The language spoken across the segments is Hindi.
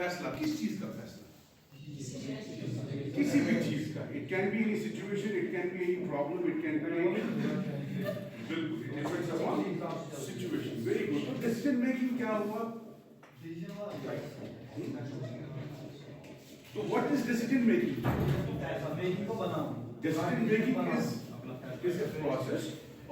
फैसला किस चीज का फैसला? किसी भी चीज का. It can be any situation, it can be any problem, it can be any. बिल्कुल, it depends upon situation. Very good. तो डिसीजन मेकिंग क्या हुआ? तो what is decision making? Decision making is a process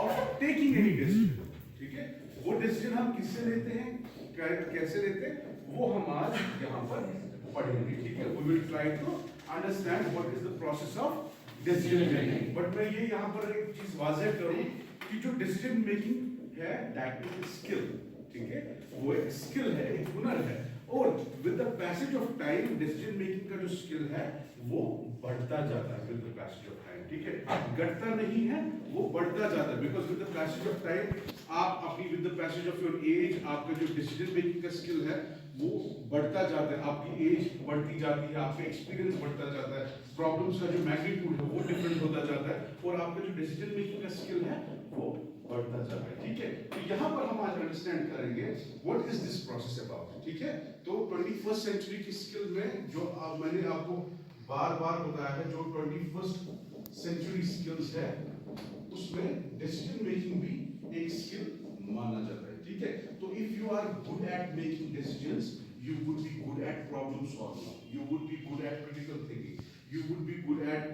of taking any decision. ठीक है, वो डिसीजन हम किससे लेते हैं, कैसे लेते हैं, वो हम आज यहाँ पर पढ़ेंगे. ठीक है, we will try to understand what is the process of decision making. But मैं ये यहाँ पर एक चीज वाज़ेह करूँ कि जो डिसीजन मेकिंग है that is a skill. ठीक है, वो एक स्किल है, एक हुनर है. और with the passage of time decision making का जो स्किल है वो बढ़ता जाता है with the passage of time. ठीक है, घटता नहीं है, वो बढ़ता जाता है. Because with the passage of time आप अपनी with the passage of your age आपका जो डिसीजन मेकिंग का स्किल है वो बढ़ता जाता है. आपकी एज बढ़ती जाती है, आपका एक्सपीरियंस बढ़ता जाता है, प्रॉब्लम्स का जो मैग्नीट्यूड है वो डिफरेंट होता जाता है और आपका जो डिसीजन मेकिंग का स्किल है वो बढ़ता जाता है. ठीक है, तो यहाँ पर हम आज अंडरस्टैंड करेंगे what is this process about. ठीक है, तो 21st सेंचुरी की स्किल में जो मैंने आपको बार बार बताया है, जो 21st सेंचुरी स्किल्स है उसमें डिसीजन मेकिंग भी एक स्किल माना जाता है. ठीक है, तो if you are good at making decisions you would be good at problem solving, you would be good at critical thinking, you would be good at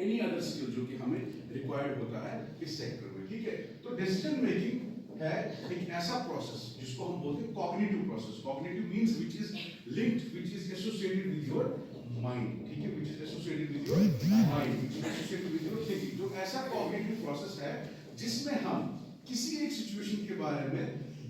any other skill जो कि हमें रिक्वायर्ड होता है इस सेक्टर में. ठीक है, तो डिसीजन मेकिंग है एक ऐसा प्रोसेस जिसको हम बोलते हैं cognitive process. Cognitive means which is linked, which is associated with your mind. ठीक है, which is associated with your mind, which is associated with your thinking. जो ऐसा कॉग्निटिव प्रोसेस है जिसमें हम किसी एक सिचुएशन के बारे में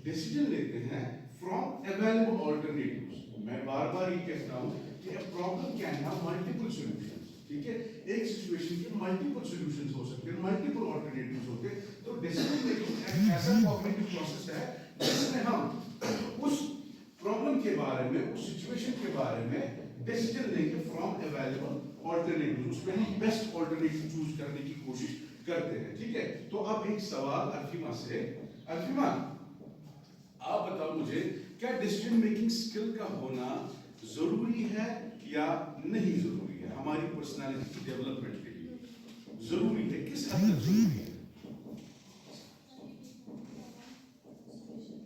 डिसीजन लेते हैं फ्रॉम अवेलेबल ऑल्टरनेटिव्स. मैं बार बार ये कहता हूँ कि problem can have multiple solutions. ठीक है, एक सिचुएशन के मल्टीपल सॉल्यूशंस हो सकते हैं, मल्टीपल ऑल्टरनेटिव्स होते हैं. तो डिसीजन मेकिंग एक ऐसा कॉग्निटिव प्रोसेस है जिसमें हम उस प्रॉब्लम के बारे में, उस सिचुएशन के बारे में डिसीजन लेंगे फ्रॉम अवेलेबल ऑल्टरनेटिव्स. उसमें हम बेस्ट ऑल्टरनेटिव चूज करने की कोशिश करते हैं. ठीक है, तो अब एक सवाल अल्फिमा से. अल्फिमा, आप बताओ मुझे, क्या डिसीजन मेकिंग स्किल का होना जरूरी है या नहीं जरूरी है हमारी पर्सनालिटी की डेवलपमेंट के लिए? जरूरी है, किस हद तक जरूरी है?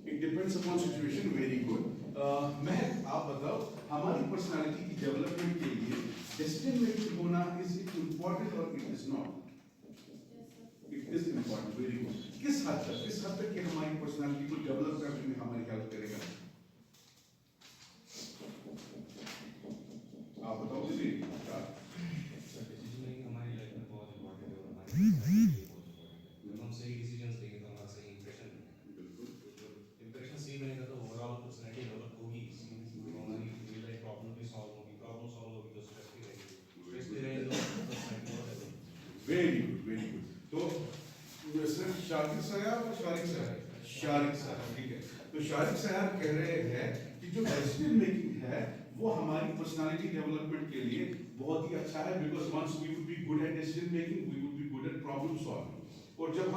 It depends upon situation. Very good. मैं आप बताओ, हमारी पर्सनालिटी की डेवलपमेंट के लिए डिसीजन मेकिंग होना इज इट इंपॉर्टेंट और it is not? It is important. Very good. किस हद तक ये हमारी पर्सनालिटी को डेवलप करने में हमारी हेल्प करेगा? आप बताओ दीदी. डिसीजन मेकिंग हमारी लाइफ में बहुत इंपॉर्टेंट है और हमारी लाइफ में बहुत इंपॉर्टेंट है. जब हम सही डिसीजंस लेंगे तो हमारा सही इंप्रेशन बनेगा. बिल्कुल, इंप्रेशन सही बनेगा तो ओवरऑल पर्सनैलिटी डेवलप होगी. तो हमारी रियल लाइफ प्रॉब्लम भी सॉल्व होगी. प्रॉब्लम सॉल्व होगी तो स्ट्रेस भी रहेगी. स्ट्रेस भी रहेगी तो पर्सनैलिटी बहुत develop. Very good, very good. तो सिर्फ शारिक सयार और शारिक सयार. ठीक है, तो शारिक सयार कह रहे हैं कि जो डिसीजन मेकिंग है वो हमारी पर्सनालिटी डेवलपमेंट के लिए बहुत ही अच्छा है. Because once we would be good at decision making, we would be good at problem solving. और जब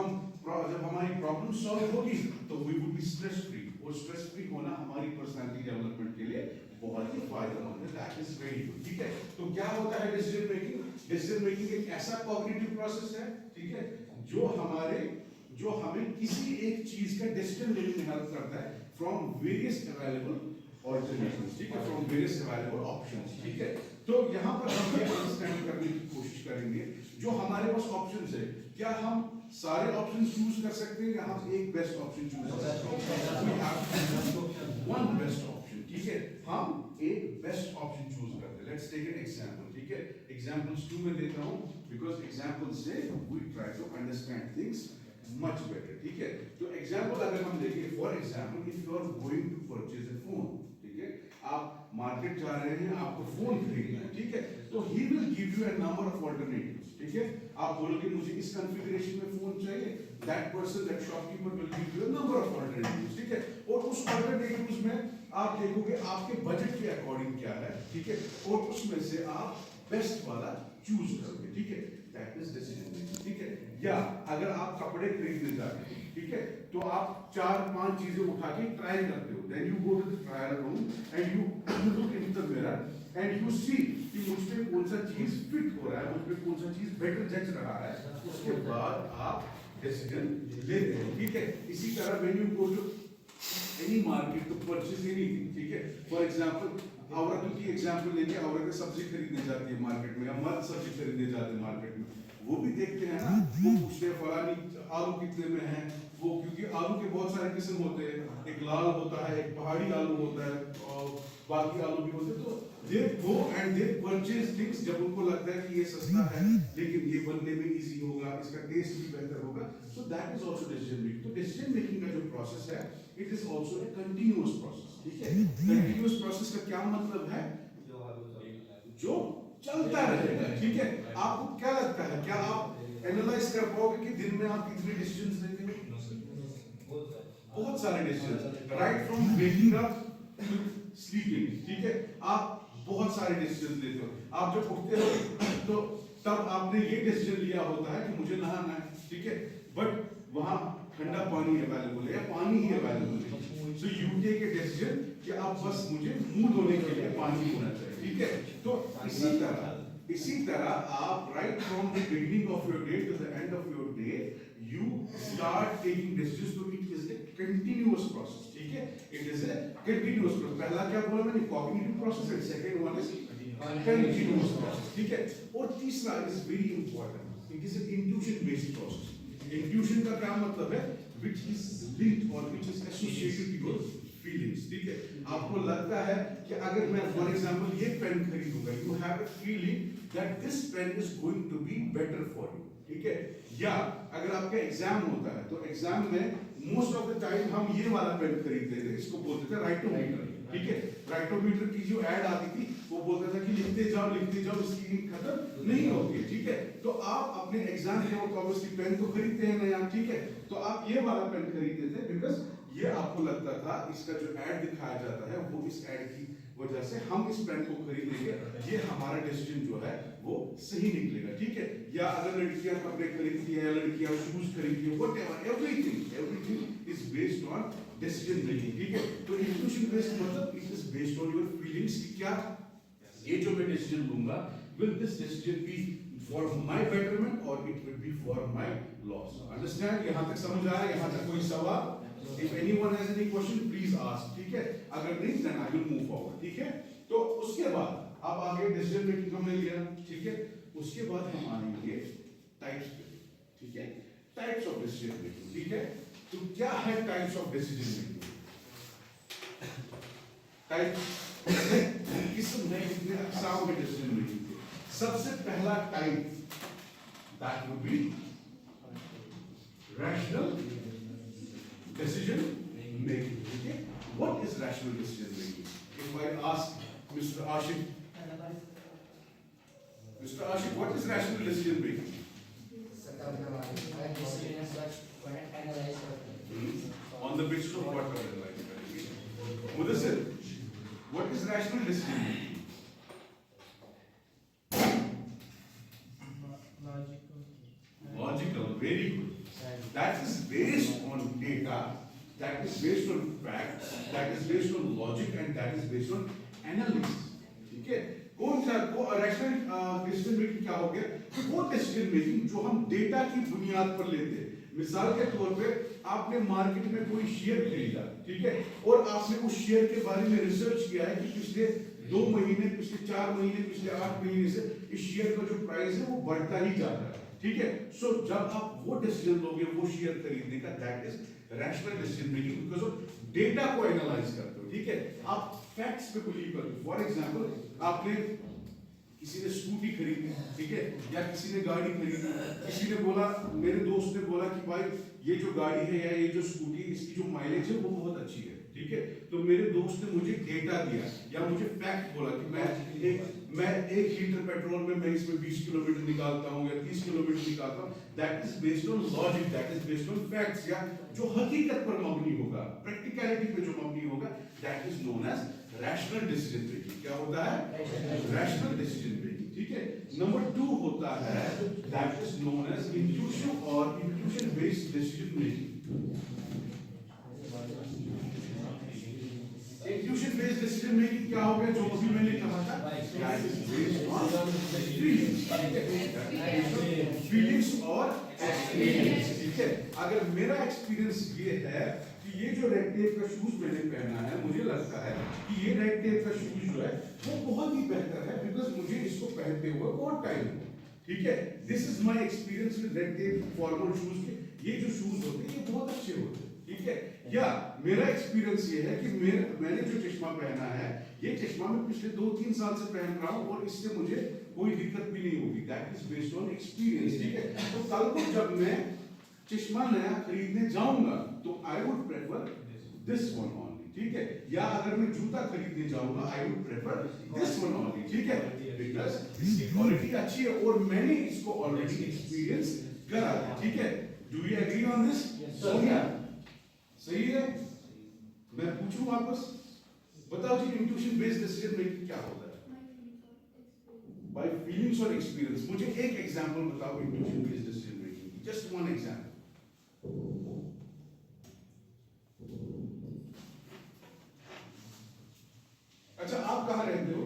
हमारी प्रॉब्लम सॉल्व होगी तो we would be stress free. और स्ट्रेस फ्री होना हमारी पर्सनालिटी डेवलपमेंट के लिए बहुत ही फायदेमंद है. That is very good. ठीक है, तो क्या होता है डिसीजन मेकिंग? डिसीजन मेकिंग एक ऐसा कॉग्निटिव प्रोसेस है, ठीक है, जो हमें किसी एक चीज का डिसीजन लेने में हेल्प करता है फ्रॉम वेरियस अवेलेबल ऑल्टरनेटिव्स. ठीक है, फ्रॉम वेरियस अवेलेबल ऑप्शंस. ठीक है, तो यहाँ पर हम ये अंडरस्टैंड करने की कोशिश करेंगे जो हमारे पास ऑप्शंस है, क्या हम सारे ऑप्शंस चूज कर सकते हैं या हम एक बेस्ट ऑप्शन चूज कर सकते हैं? One best option. ठीक है, हम एक बेस्ट ऑप्शन चूज करते हैं. Let's take an example. ठीक है, एग्जांपल्स 2 में देता हूं बिकॉज़ एग्जांपल्स से we try to understand things much better. ठीक है, तो एग्जांपल अगर हम देखें, for example if you are going to purchase a phone. ठीक है, आप मार्केट जा रहे हैं, आपको फोन खरीदना है. ठीक है, तो he will give you a number of alternatives. ठीक है, आप बोलोगे मुझे इस कॉन्फ़िगरेशन में फोन चाहिए. That person, that shopkeeper will give you a number of alternatives. ठीक है, और उस ऑल्टरनेटिव्स में आप देखोगे आपके बजट के अकॉर्डिंग क्या है. ठीक है, और उसमें से आप बेस्ट वाला चूज करोगे. ठीक है, दैट इज डिसीजन मेकिंग. ठीक है, या अगर आप कपड़े खरीदने जाते हैं, ठीक है, तो आप 4-5 चीजें उठा के ट्राई करते हो. Then you go to the trial room and you and you see कि मुझ पे कौन सा चीज फिट हो रहा है, मुझ पे कौन सा चीज बेटर जज रहा है, उसके बाद आप डिसीजन लेते हैं, ठीक है। इसी तरह when you go to any market to purchase anything, ठीक है, फॉर एग्जांपल औरतों की एग्जांपल लेके औरतें सब्जी खरीदने जाती है मार्केट में, या मर्द सब्जी खरीदने जाते हैं मार्केट में, वो भी देखते हैं ना, वो पूछते हैं फलानी आलू कितने में है, वो क्योंकि आलू के बहुत सारे किस्म होते हैं, एक लाल होता है, एक पहाड़ी आलू होता है, और बाकी आलू भी होते हैं, तो they go and they purchase things जब उनको लगता है कि ये सस्ता है लेकिन ये बनने में इजी होगा, इसका टेस्ट भी बेहतर होगा, so that is also decision making. तो डिसीजन मेकिंग का जो प्रोसेस है it is also a continuous process, ठीक है। कंटीन्यूअस प्रोसेस का क्या मतलब है, जो चलता रहेगा, ठीक है। आपको क्या लगता है, क्या आप एनालाइज कर पाओगे कि दिन में आप कितने डिसीजंस लेते हैं? बहुत सारे decisions, right from waking up to sleeping, ठीक है, आप बहुत सारे डिसीजंस लेते हो। आप जब उठते हो तो तब आपने ये डिसीजन लिया होता है कि मुझे नहाना है, ठीक है, बट वहां ठंडा पानी अवेलेबल है या पानी ही अवेलेबल है, so you take a decision कि आप बस मुझे मुंह धोने के लिए पानी होना चाहिए, ठीक है। तो इसी तरह आप right from the beginning of your day to the end of your day you start taking decisions, तो it is a continuous process, ठीक है, it is a continuous process. पहला क्या बोला मैंने, cognitive process, and second one is continuous process, ठीक है। और तीसरा is very important, it is a intuition based process. Intuition का क्या मतलब है, which is linked or which is associated with your feelings, ठीक है। आपको लगता है कि अगर मैं फॉर एग्जांपल ये pen खरीदूंगा, you have a feeling that this pen is going to be better for you, ठीक है। या अगर आपका एग्जाम होता है तो एग्जाम में मोस्ट ऑफ द टाइम हम ये वाला पेन खरीदते थे, इसको बोलते थे राइटोमीटर, ठीक है। राइटोमीटर की जो ऐड आती थी वो बोलता था कि लिखते जाओ इसकी इंक खत्म नहीं होगी, ठीक है। तो आप अपने एग्जाम के वक्त ऑब्वियसली पेन तो खरीदते हैं नया, ठीक है, तो आप ये वाला पेन खरीदते थे बिकॉज ये आपको लगता था इसका जो ऐड दिखाया जाता है वो इस ऐड की वजह से हम इस पेन को खरीदेंगे, ये हमारा डिसीजन जो है वो सही निकलेगा, ठीक है। या अगर लड़कियां कपड़े खरीदती है, लड़कियां शूज खरीदती है, whatever everything is based on decision making, ठीक है। तो इंट्यूशन बेस्ड मतलब it is based on your feelings कि क्या ये जो मैं डिसीजन लूंगा, will this decision be for my betterment और it will be for my loss. Understand, यहां तक समझ आ रहा है? यहां तक कोई सवाल? If anyone has any question, please ask, ठीक है। अगर नहीं then I will move forward, ठीक है। तो उसके बाद अब आगे डिसीजन मेकिंग हमने लिया, ठीक है। उसके बाद हम आएंगे टाइप्स पे, ठीक है, टाइप्स ऑफ डिसीजन मेकिंग, ठीक है। तो क्या है types of decision making? Type किस्म है, कितने अक़साम के डिसीजन मेकिंग के। सबसे पहला type that would be rational decision making, okay? What is rational decision making? If I ask Mr. Ashik, what is rational decision making? On the basis of what are analyzed? Mudassir, what is rational decision making? Logical, very good. That is based on data, that is based on facts, that is based on logic, and that is based on analysis, ठीक है। कौन सा रैशनल डिसीजन मेकिंग क्या हो गया? वो डिसीजन मेकिंग जो हम डेटा की बुनियाद पर लेते हैं। मिसाल के तौर पे आपने मार्केट में कोई शेयर खरीदा, ठीक है, और आपने उस शेयर के बारे में रिसर्च किया है कि पिछले 2 महीने, पिछले 4 महीने, पिछले 8 महीने से इस शेयर का जो प्राइस है वो बढ़ता ही जाता है, ठीक है। सो जब आप वो डिसीजन लोगे वो शेयर खरीदने का, that is rational decision making, because of data को एनालाइज करते हो, ठीक है। आप फैक्ट्स पे बिलीव करते हो। फॉर एग्जांपल आपने किसी ने स्कूटी खरीदी, ठीक है, या किसी ने गाड़ी खरीदी, किसी ने बोला, मेरे दोस्त ने बोला कि भाई ये जो गाड़ी है या ये जो स्कूटी, इसकी जो माइलेज है वो बहुत अच्छी है, ठीक है। तो मेरे दोस्त ने मुझे डेटा दिया या मुझे फैक्ट बोला कि मैं 1 लीटर पेट्रोल में मैं इसमें 20 किलोमीटर निकालता हूँ या 30 किलोमीटर निकालता हूँ। That is based on logic, that is based on facts, या जो हकीकत पर मबनी होगा, प्रैक्टिकलिटी पे जो मबनी होगा, that is known as rational decision making. क्या होता है? रैशनल डिसीजन मेकिंग, ठीक है। नंबर 2 होता है that is known as intuition और intuition based decision making. Intuition based decision making क्या हो गया? जो अभी मैंने कहा था That is based on feelings. Feelings और एक्सपीरियंस, ठीक है। अगर मेरा एक्सपीरियंस ये है कि ये जो रेड टेप का शूज मैंने पहना है, मुझे लगता है कि ये रेड टेप का शूज जो है वो बहुत ही बेहतर है, बिकॉज मुझे इसको पहनते हुए बहुत टाइम हो, ठीक है। This is my experience with red tape formal shoes के। ये जो शूज होते हैं ये बहुत अच्छे होते हैं, ठीक है। या मेरा एक्सपीरियंस ये है कि मैंने जो चश्मा पहना है, ये चश्मा मैं पिछले 2-3 साल से पहन रहा हूँ और इससे मुझे कोई दिक्कत भी नहीं होगी। That is based on experience, ठीक है। तो कल को जब मैं चश्मा नया खरीदने जाऊंगा तो I would prefer this one only, ठीक है। या अगर मैं जूता खरीदने जाऊंगा I would prefer this one only, ठीक है, बिकॉज़ इसकी क्वालिटी अच्छी है और मैंने इसको ऑलरेडी एक्सपीरियंस करा है, ठीक है। Do you agree on this? सही है। मैं पूछूं वापस, बताओ जी इंट्यूशन बेस्ड डिसीजन मेकिंग क्या होता है? बाय फीलिंग्स और एक्सपीरियंस। मुझे एक एग्जांपल बताओ इंट्यूशन बेस्ड डिसीजन मेकिंग की, जस्ट वन एग्जांपल। अच्छा, आप कहाँ रहते हो?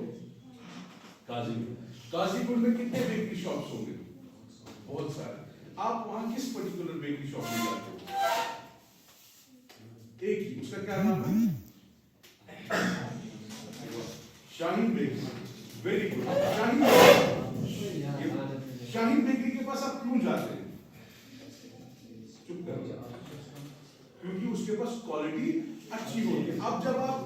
काजीपुर। काजीपुर में कितने बेकरी शॉप्स होंगे? बहुत सारे। आप वहां किस पर्टिकुलर बेकरी शॉप में जाते हो? एक ही, उसका क्या नाम है? Shaheen bakery. Very good. Shaheen bakery के पास आप क्यों जाते हैं? चुप करो। क्योंकि उसके पास क्वालिटी अच्छी होती है। अब जब आप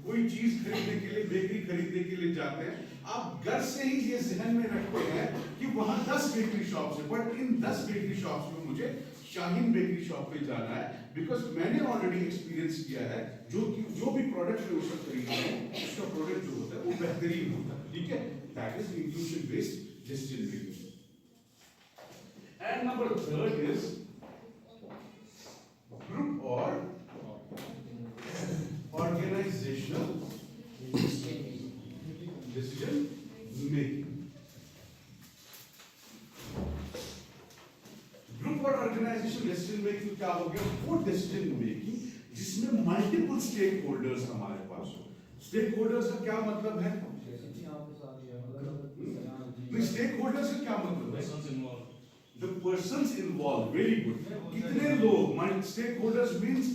कोई चीज खरीदने के लिए, बेकरी खरीदने के लिए जाते हैं, आप घर से ही ये जहन में रखते हैं कि वहां 10 बेकरी शॉप्स है, बट इन 10 बेकरी शॉप्स में मुझे शाहीन बेकरी शॉप पे जाना है, बिकॉज मैंने ऑलरेडी एक्सपीरियंस किया है जो भी प्रोडक्ट मैं उसका खरीदता हूं, उसका प्रोडक्ट जो होता है वो बेहतरीन होता है, ठीक है। That is intuition based decision making. And number 3 is group और organizational decision making। ग्रुप और ऑर्गेनाइजेशन डिसीजन मेकिंग क्या हो गया? वो डिसीजन मेकिंग जिसमें मल्टीपल स्टेक होल्डर्स हमारे पास हो। स्टेक होल्डर्स का क्या मतलब है? स्टेक होल्डर्स का क्या मतलब है? The persons involved, very good। कितने लोग? स्टेक होल्डर्स मीन्स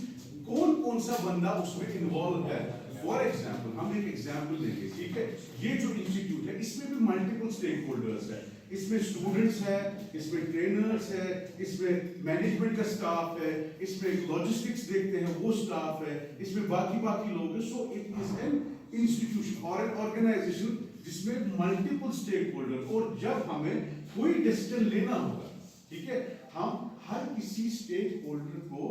कौन सा बंदा उसमें इन्वॉल्व है। फॉर एग्जाम्पल, हम एक एग्जाम्पल लेंगे, ठीक है। ये जो इंस्टीट्यूट है इसमें भी मल्टीपल स्टेक होल्डर्स है। इसमें स्टूडेंट्स है, इसमें ट्रेनर्स है, इसमें मैनेजमेंट का स्टाफ है, इसमें लॉजिस्टिक्स देखते हैं वो स्टाफ है, इसमें बाकी लोग हैं। So it is an institution और एन ऑर्गेनाइजेशन जिसमें मल्टीपल स्टेक होल्डर। और जब हमें कोई डिसीजन लेना होगा, ठीक है, हम हर किसी स्टेक होल्डर को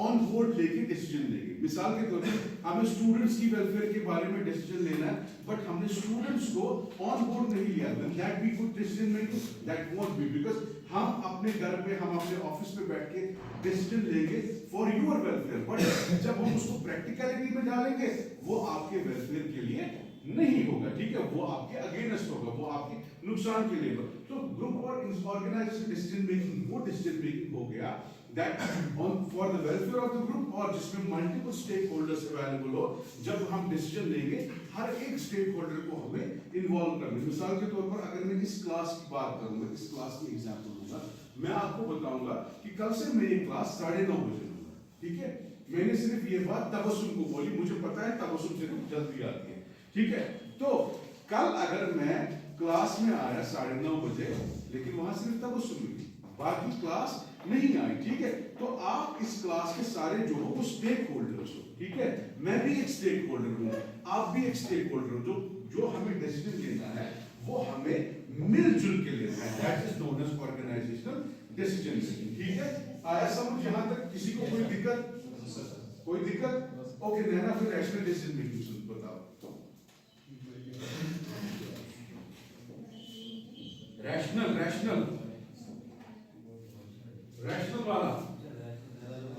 ऑन बोर्ड लेके डिसीजन लेंगे। मिसाल के तौर पर हमें स्टूडेंट्स की वेलफेयर के बारे में डिसीजन लेना है, बट हमने स्टूडेंट्स को ऑन बोर्ड नहीं लिया, then that be good decision making? That won't be, because हम अपने घर पे, हम अपने ऑफिस पे बैठ के डिसीजन लेंगे फॉर योर वेलफेयर, बट जब हम उसको प्रैक्टिकलिटी में डालेंगे वो आपके वेलफेयर के लिए नहीं होगा, ठीक है, वो आपके अगेंस्ट होगा, वो आपके नुकसान के लिए होगा। तो ग्रुप और ऑर्गेनाइजेशन डिसीजन मेकिंग वो डिसीजन मेकिंग हो गया that on for the welfare of the group और जिसमें मल्टीपल स्टेक होल्डर्स अवेलेबल हो। जब हम डिसीजन लेंगे हर एक स्टेक होल्डर को हमें इन्वॉल्व करना। मिसाल के तौर पर अगर मैं इस क्लास की बात करूंगा, इस क्लास की एग्जांपल दूंगा, मैं आपको बताऊंगा कि कल से मैं ये क्लास 9:30 बजे लूंगा, ठीक है। मैंने सिर्फ ये बात तबस्सुम को बोली, मुझे पता है तबस्सुम सिर्फ जल्दी आती है, ठीक है। तो कल अगर मैं क्लास में आया 9:30 बजे, लेकिन वहां सिर्फ तबस्सुम हुई, बाकी क्लास नहीं आई, ठीक है। तो आप इस क्लास के सारे जो हो वो स्टेक होल्डर्स हो, ठीक है। मैं भी एक स्टेक होल्डर हूं, आप भी एक स्टेक होल्डर हो। जो हमें डिसीजन लेना है वो हमें मिलजुल के लेना है। That is known as organisational decision making, ठीक है। आया समझ यहां तक? किसी को कोई दिक्कत? कोई दिक्कत? ओके नैना, फिर रैशनल डिसीजन मेकिंग सुन बताओ। रैशनल वाला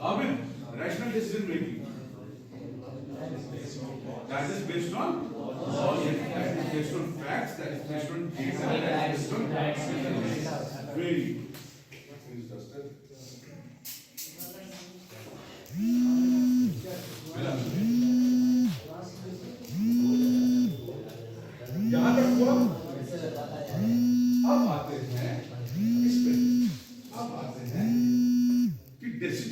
Abid, rational decision making that is based on logic, that is based on facts, that is based on data, that is based on facts. Very good. यहाँ तक हुआ?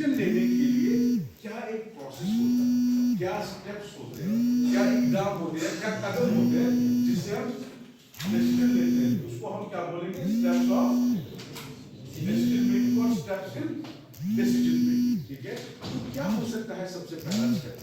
डिसीजन लेने के लिए क्या एक प्रोसेस होता है, क्या स्टेप्स होते हैं, क्या इकदाम होते हैं, क्या कदम होते हैं जिससे हम डिसीजन लेते हैं, उसको हम क्या बोलेंगे, स्टेप्स ऑफ डिसीजन मेकिंग और स्टेप्स इन डिसीजन मेकिंग। ठीक है, तो क्या हो सकता है सबसे पहला स्टेप?